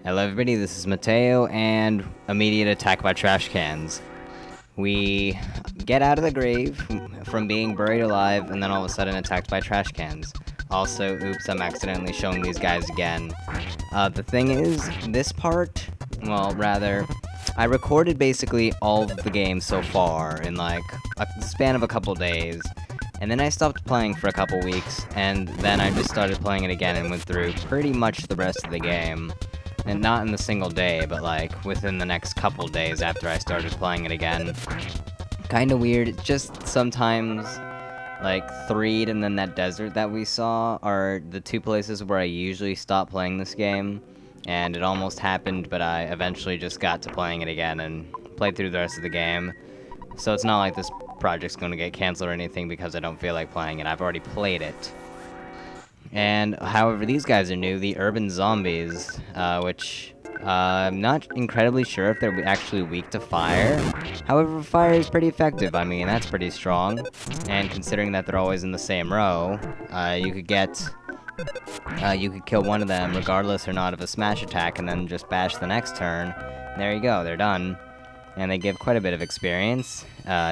Hello everybody, this is Mateo, and immediate attack by trash cans. We get out of the grave from being buried alive, and then all of a sudden attacked by trash cans. Also, oops, I'm accidentally showing these guys again. The thing is, this part, well, rather, I recorded basically all of the games so far in like a span of a couple days. And then I stopped playing for a couple weeks, and then I just started playing it again and went through pretty much the rest of the game. And not in a single day, but like within the next couple days after I started playing it again. Kinda weird, it's just sometimes like Threed and then that desert that we saw are the two places where I usually stop playing this game. And it almost happened, but I eventually just got to playing it again and played through the rest of the game. So it's not like this project's going to get canceled or anything because I don't feel like playing it. I've already played it. And, however, these guys are new, the urban zombies, which I'm not incredibly sure if they're actually weak to fire. However, fire is pretty effective. I mean, that's pretty strong. And considering that they're always in the same row, you could kill one of them regardless or not of a smash attack and then just bash the next turn. And there you go, they're done. And they give quite a bit of experience.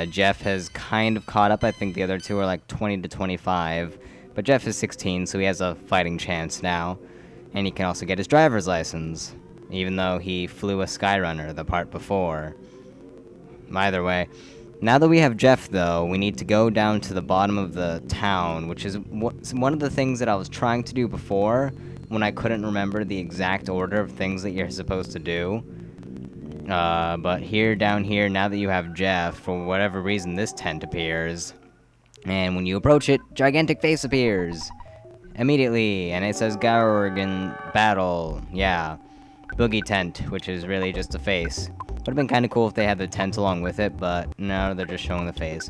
Jeff has kind of caught up. I think the other two are like 20 to 25. But Jeff is 16, so he has a fighting chance now. And he can also get his driver's license, even though he flew a Skyrunner the part before. Either way. Now that we have Jeff, though, we need to go down to the bottom of the town, which is one of the things that I was trying to do before, when I couldn't remember the exact order of things that you're supposed to do. But down here, now that you have Jeff, for whatever reason, this tent appears. And when you approach it, gigantic face appears. Immediately, and it says Gorgon Battle. Yeah. Boogie tent, which is really just a face. Would have been kind of cool if they had the tent along with it, but no, they're just showing the face.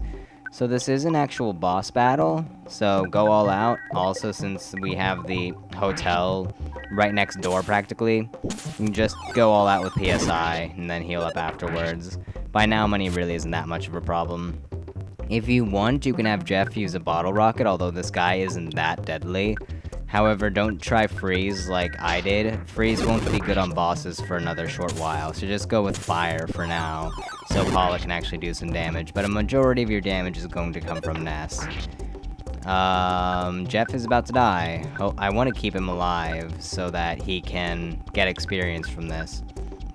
So this is an actual boss battle, so go all out. Also, since we have the hotel right next door practically, you can just go all out with PSI and then heal up afterwards. By now, money really isn't that much of a problem. If you want, you can have Jeff use a bottle rocket, although this guy isn't that deadly. However, don't try freeze like I did. Freeze won't be good on bosses for another short while, so just go with fire for now, so Paula can actually do some damage, but a majority of your damage is going to come from Ness. Jeff is about to die. Oh, I want to keep him alive so that he can get experience from this.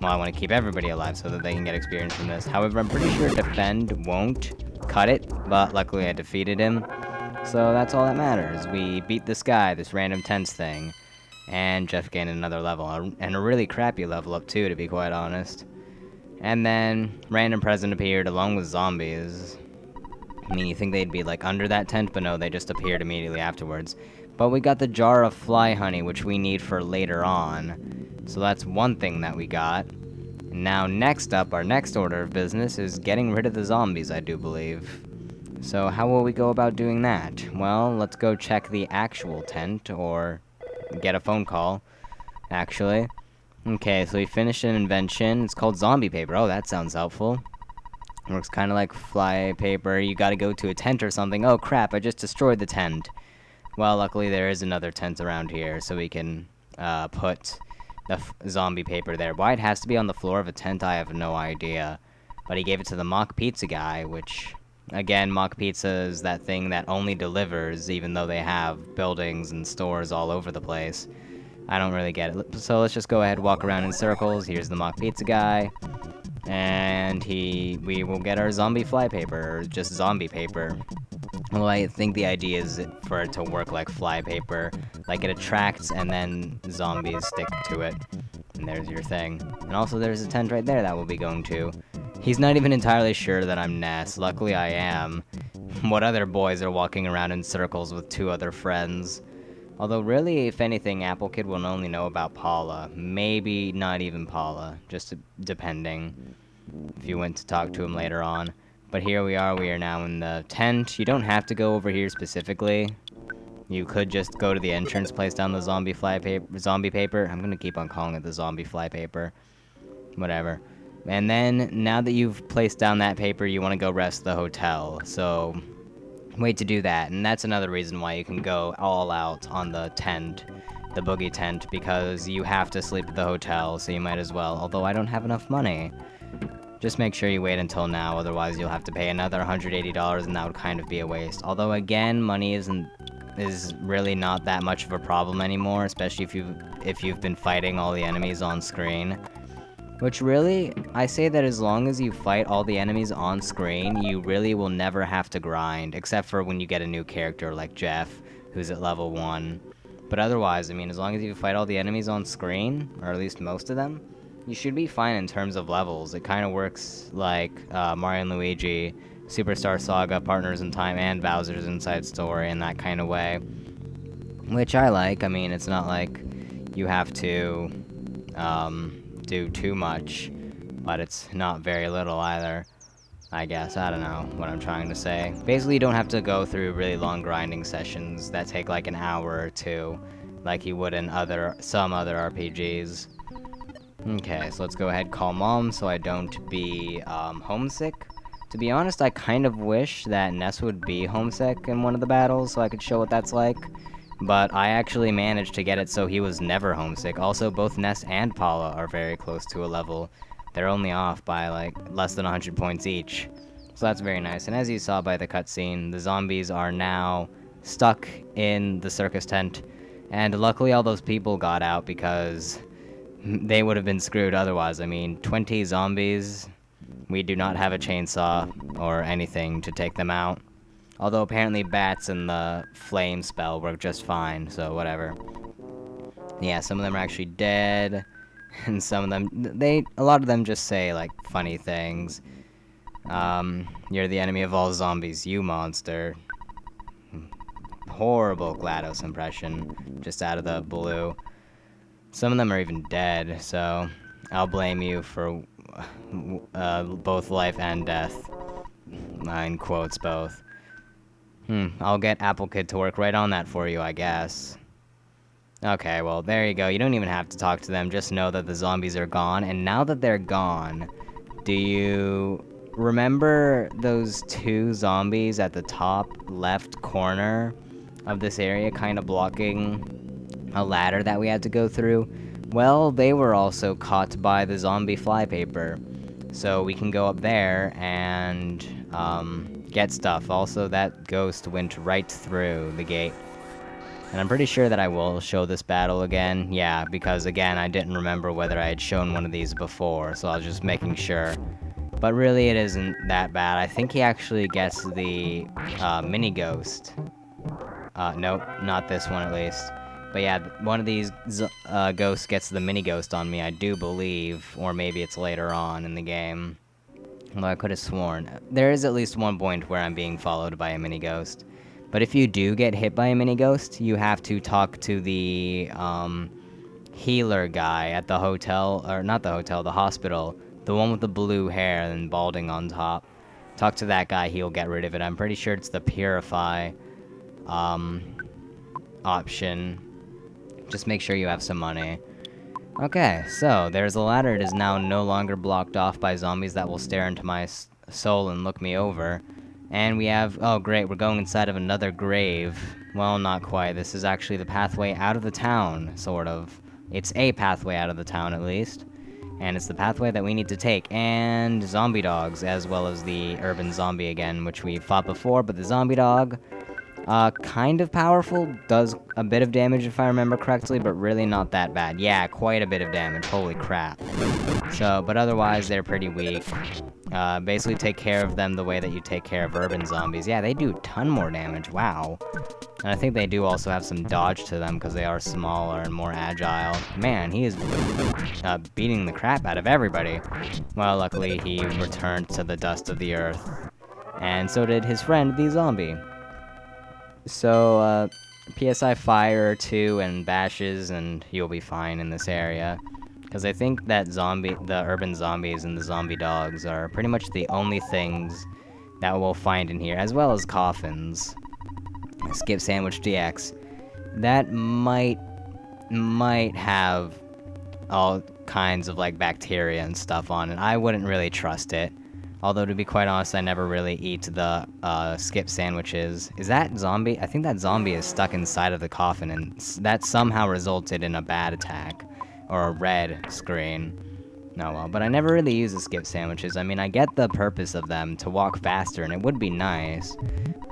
Well, I want to keep everybody alive so that they can get experience from this. However, I'm pretty sure defend won't cut it, but luckily I defeated him. So that's all that matters. We beat this guy, this random tense thing, and Jeff gained another level, and a really crappy level up too, to be quite honest. And then random present appeared along with zombies. I mean, you think they'd be like under that tent, but no, they just appeared immediately afterwards. But we got the jar of fly honey, which we need for later on. So that's one thing that we got. And now next up, our next order of business is getting rid of the zombies, I do believe. So how will we go about doing that? Well, let's go check the actual tent, or get a phone call, actually. Okay, so we finished an invention. It's called zombie paper. Oh, that sounds helpful. Works kind of like fly paper. You gotta go to a tent or something. Oh crap, I just destroyed the tent. Well, luckily there is another tent around here, so we can put the zombie paper there. Why it has to be on the floor of a tent, I have no idea. But he gave it to the mock pizza guy, which, again, mock pizza is that thing that only delivers, even though they have buildings and stores all over the place. I don't really get it. So let's just go ahead and walk around in circles. Here's the mock pizza guy. And we will get our zombie fly paper, or just zombie paper. Well, I think the idea is for it to work like fly paper. Like, it attracts and then zombies stick to it. And there's your thing. And also there's a tent right there that we'll be going to. He's not even entirely sure that I'm Ness. Luckily I am. What other boys are walking around in circles with two other friends? Although really, if anything, Apple Kid will only know about Paula. Maybe not even Paula, just depending if you went to talk to him later on. But here we are now in the tent. You don't have to go over here specifically. You could just go to the entrance, place down the zombie paper. I'm gonna keep on calling it the zombie fly paper. Whatever. And then, now that you've placed down that paper, you want to go rest at the hotel. So, wait to do that. And that's another reason why you can go all out on the tent. the boogie tent, because you have to sleep at the hotel, so you might as well, although I don't have enough money. Just make sure you wait until now, otherwise you'll have to pay another $180, and that would kind of be a waste. Although again, money is really not that much of a problem anymore, especially if you've been fighting all the enemies on screen. Which really, I say that as long as you fight all the enemies on screen, you really will never have to grind, except for when you get a new character like Jeff, who's at level 1. But otherwise, I mean, as long as you fight all the enemies on screen, or at least most of them, you should be fine in terms of levels. It kind of works like Mario and Luigi, Superstar Saga, Partners in Time, and Bowser's Inside Story in that kind of way. Which I like. I mean, it's not like you have to do too much, but it's not very little either, I guess. I don't know what I'm trying to say. Basically, you don't have to go through really long grinding sessions that take like an hour or two, like you would in some other RPGs. Okay, so let's go ahead and call Mom so I don't be homesick. To be honest, I kind of wish that Ness would be homesick in one of the battles so I could show what that's like. But I actually managed to get it so he was never homesick. Also, both Ness and Paula are very close to a level. They're only off by, like, less than 100 points each. So that's very nice. And as you saw by the cutscene, the zombies are now stuck in the circus tent. And luckily all those people got out because they would have been screwed otherwise. I mean, 20 zombies. We do not have a chainsaw or anything to take them out. Although apparently bats and the flame spell work just fine, so whatever. Yeah, some of them are actually dead, and some of them, a lot of them just say, like, funny things. You're the enemy of all zombies, you monster. Horrible GLaDOS impression, just out of the blue. Some of them are even dead, so I'll blame you for both life and death. In quotes, both. I'll get Apple Kid to work right on that for you, I guess. Okay, well, there you go. You don't even have to talk to them. Just know that the zombies are gone. And now that they're gone, do you remember those 2 zombies at the top left corner of this area kind of blocking a ladder that we had to go through? Well, they were also caught by the zombie flypaper. So we can go up there and get stuff. Also, that ghost went right through the gate. And I'm pretty sure that I will show this battle again. Yeah, because again, I didn't remember whether I had shown one of these before, so I was just making sure. But really, it isn't that bad. I think he actually gets the mini ghost. Nope, not this one at least. But yeah, one of these ghosts gets the mini ghost on me, I do believe. Or maybe it's later on in the game. Although I could have sworn. There is at least one point where I'm being followed by a mini ghost. But if you do get hit by a mini ghost, you have to talk to the healer guy at the hotel, or not the hotel, the hospital. The one with the blue hair and balding on top. Talk to that guy, he'll get rid of it. I'm pretty sure it's the purify option. Just make sure you have some money. Okay, so there's a ladder. It is now no longer blocked off by zombies that will stare into my soul and look me over. And we have, oh great, we're going inside of another grave. Well, not quite. This is actually the pathway out of the town, sort of. It's a pathway out of the town, at least. And it's the pathway that we need to take. And zombie dogs, as well as the urban zombie again, which we fought before, but the zombie dog, kind of powerful, does a bit of damage if I remember correctly, but really not that bad. Yeah, quite a bit of damage, holy crap. So, but otherwise, they're pretty weak. Basically take care of them the way that you take care of urban zombies. Yeah, they do a ton more damage, wow. And I think they do also have some dodge to them, because they are smaller and more agile. Man, he is beating the crap out of everybody. Well, luckily, he returned to the dust of the earth. And so did his friend, the zombie. So, PSI fire 2 and bashes, and you'll be fine in this area. Because I think that the urban zombies and the zombie dogs are pretty much the only things that we'll find in here, as well as coffins. Skip Sandwich DX. That might have all kinds of, like, bacteria and stuff on it. I wouldn't really trust it. Although, to be quite honest, I never really eat the skip sandwiches. Is that zombie? I think that zombie is stuck inside of the coffin, and that somehow resulted in a bad attack. Or a red screen. No, well, but I never really use the skip sandwiches. I mean, I get the purpose of them, to walk faster, and it would be nice.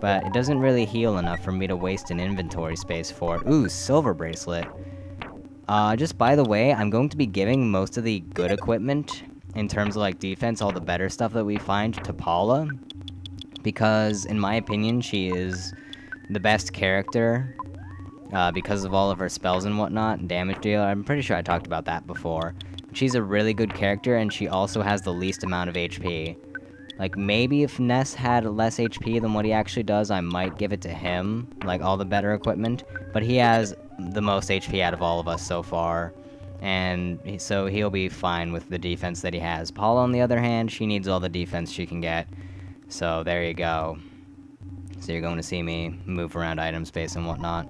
But it doesn't really heal enough for me to waste an inventory space for it. Ooh, silver bracelet. Just by the way, I'm going to be giving most of the good equipment, in terms of, like, defense, all the better stuff that we find, to Paula. Because, in my opinion, she is the best character, because of all of her spells and whatnot, and damage dealer. I'm pretty sure I talked about that before. She's a really good character, and she also has the least amount of HP. Like, maybe if Ness had less HP than what he actually does, I might give it to him, like, all the better equipment. But he has the most HP out of all of us so far, and so he'll be fine with the defense that he has. Paula, on the other hand, she needs all the defense she can get. So, there you go. So you're going to see me move around item space and whatnot.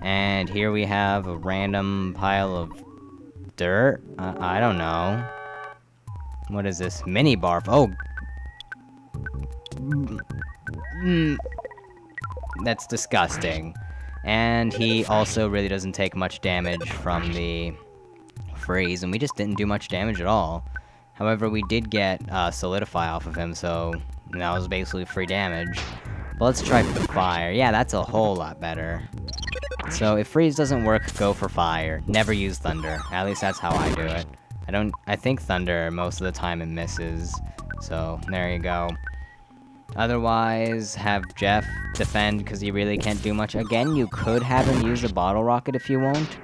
And here we have a random pile of dirt? I don't know. What is this? Mini Barf. Oh! That's disgusting. And he also really doesn't take much damage from the freeze, and we just didn't do much damage at all. However, we did get Solidify off of him, so that was basically free damage. But let's try fire. Yeah, that's a whole lot better. So if freeze doesn't work, go for fire. Never use thunder. At least that's how I do it. I think thunder, most of the time it misses. So, there you go. Otherwise, have Jeff defend, because he really can't do much. Again, you could have him use a bottle rocket if you want.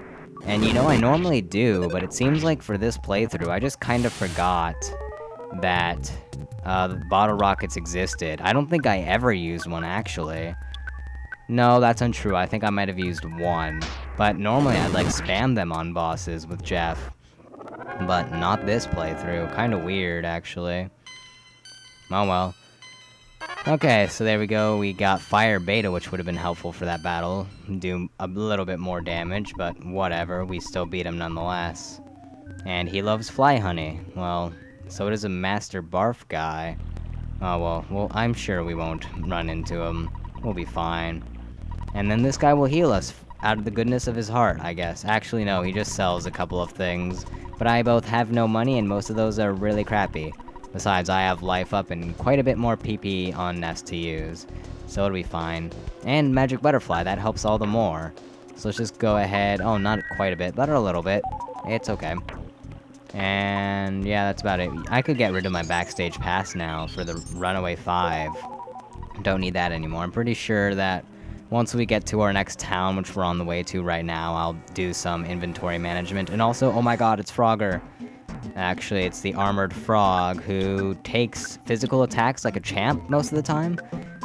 And you know, I normally do, but it seems like for this playthrough, I just kind of forgot that bottle rockets existed. I don't think I ever used one, actually. No, that's untrue. I think I might have used one. But normally I'd, like, spam them on bosses with Jeff. But not this playthrough. Kinda weird, actually. Oh well. Okay, so there we go. We got Fire Beta, which would have been helpful for that battle. Do a little bit more damage, but whatever. We still beat him nonetheless. And he loves Fly Honey. Well, so does a Master Barf guy. Oh, well, I'm sure we won't run into him. We'll be fine. And then this guy will heal us out of the goodness of his heart, I guess. Actually, no, he just sells a couple of things. But I both have no money, and most of those are really crappy. Besides, I have life up and quite a bit more PP on Nest to use. So it'll be fine. And Magic Butterfly, that helps all the more. So let's just go ahead. Oh, not quite a bit, but a little bit. It's okay. And yeah, that's about it. I could get rid of my backstage pass now for the Runaway 5. Don't need that anymore. I'm pretty sure that once we get to our next town, which we're on the way to right now, I'll do some inventory management. And also, oh my god, it's Frogger. Actually, it's the Armored Frog, who takes physical attacks like a champ most of the time.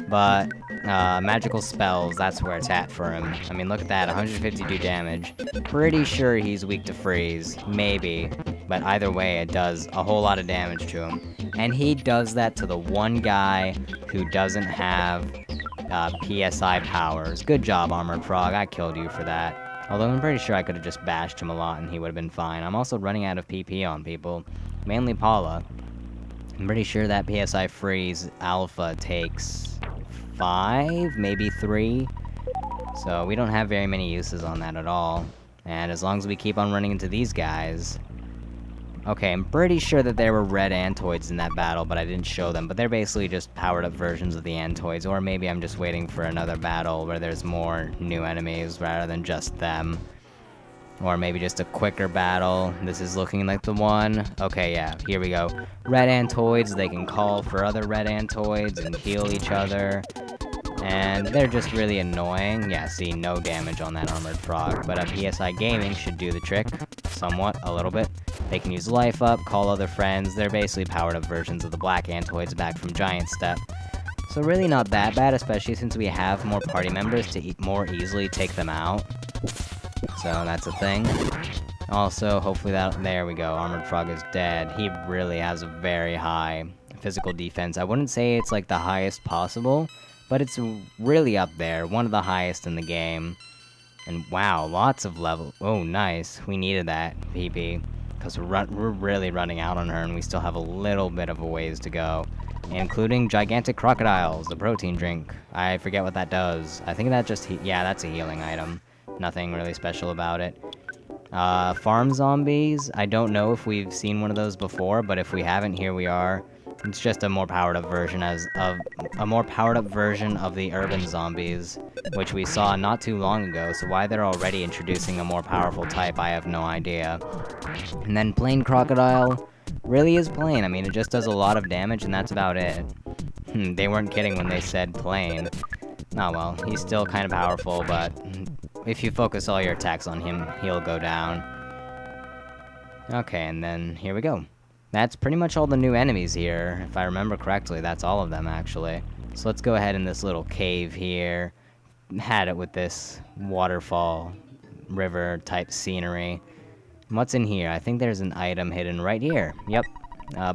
But, magical spells, that's where it's at for him. I mean, look at that, 152 damage. Pretty sure he's weak to freeze. Maybe. But either way, it does a whole lot of damage to him. And he does that to the one guy who doesn't have PSI powers. Good job, Armored Frog. I killed you for that. Although I'm pretty sure I could have just bashed him a lot and he would have been fine. I'm also running out of PP on people. Mainly Paula. I'm pretty sure that PSI Freeze Alpha takes 5, maybe 3. So we don't have very many uses on that at all. And as long as we keep on running into these guys... Okay, I'm pretty sure that there were red Antoids in that battle, but I didn't show them. But they're basically just powered-up versions of the Antoids, or maybe I'm just waiting for another battle where there's more new enemies rather than just them. Or maybe just a quicker battle. This is looking like the one. Okay, yeah, here we go. Red Antoids, they can call for other red Antoids and heal each other. And they're just really annoying. Yeah, see, no damage on that Armored Frog. But a PSI Gaming should do the trick. Somewhat, a little bit. They can use Life Up, call other friends. They're basically powered-up versions of the Black Antoids back from Giant Step. So really not that bad, especially since we have more party members to more easily take them out. So that's a thing. Also, hopefully there we go, Armored Frog is dead. He really has a very high physical defense. I wouldn't say it's like the highest possible, but it's really up there, one of the highest in the game. And wow, lots of level. Oh, nice. We needed that, PP. Because we're really running out on her, and we still have a little bit of a ways to go. including gigantic crocodiles, the protein drink. I forget what that does. I think that just, yeah, that's a healing item. Nothing really special about it. Farm zombies, I don't know if we've seen one of those before, but if we haven't, here we are. It's just a more powered up version of the urban zombies, which we saw not too long ago, so why they're already introducing a more powerful type, I have no idea. And then plain crocodile really is plain. I mean, it just does a lot of damage and that's about it. They weren't kidding when they said plain. Oh well, he's still kind of powerful, but if you focus all your attacks on him, he'll go down. Okay, and then here we go. That's pretty much all the new enemies here. If I remember correctly, that's all of them, actually. So let's go ahead in this little cave here. Had it with this waterfall, river-type scenery. And what's in here? I think there's an item hidden right here. Yep.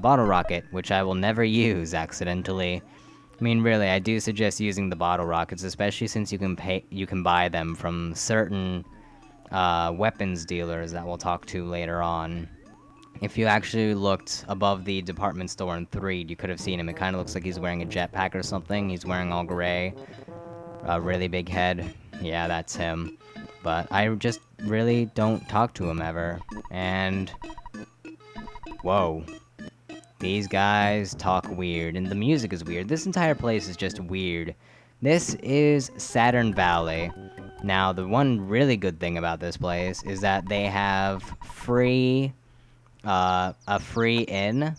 Bottle rocket, which I will never use accidentally. I mean, really, I do suggest using the bottle rockets, especially since you can buy them from certain weapons dealers that we'll talk to later on. If you actually looked above the department store in 3, you could have seen him. It kind of looks like he's wearing a jetpack or something. He's wearing all gray. A really big head. Yeah, that's him. But I just really don't talk to him ever. And... whoa. These guys talk weird, and the music is weird. This entire place is just weird. This is Saturn Valley. Now, the one really good thing about this place is that they have a free inn.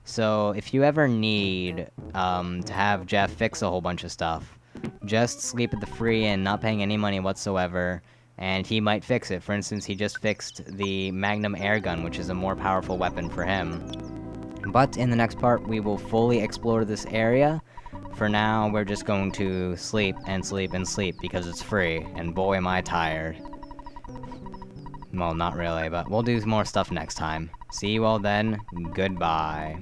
So if you ever need to have Jeff fix a whole bunch of stuff, just sleep at the free inn, not paying any money whatsoever, and he might fix it. For instance, he just fixed the Magnum airgun, which is a more powerful weapon for him. But in the next part, we will fully explore this area. For now, we're just going to sleep and sleep and sleep because it's free, and boy am I tired. Well, not really, but we'll do more stuff next time. See you all then. Goodbye.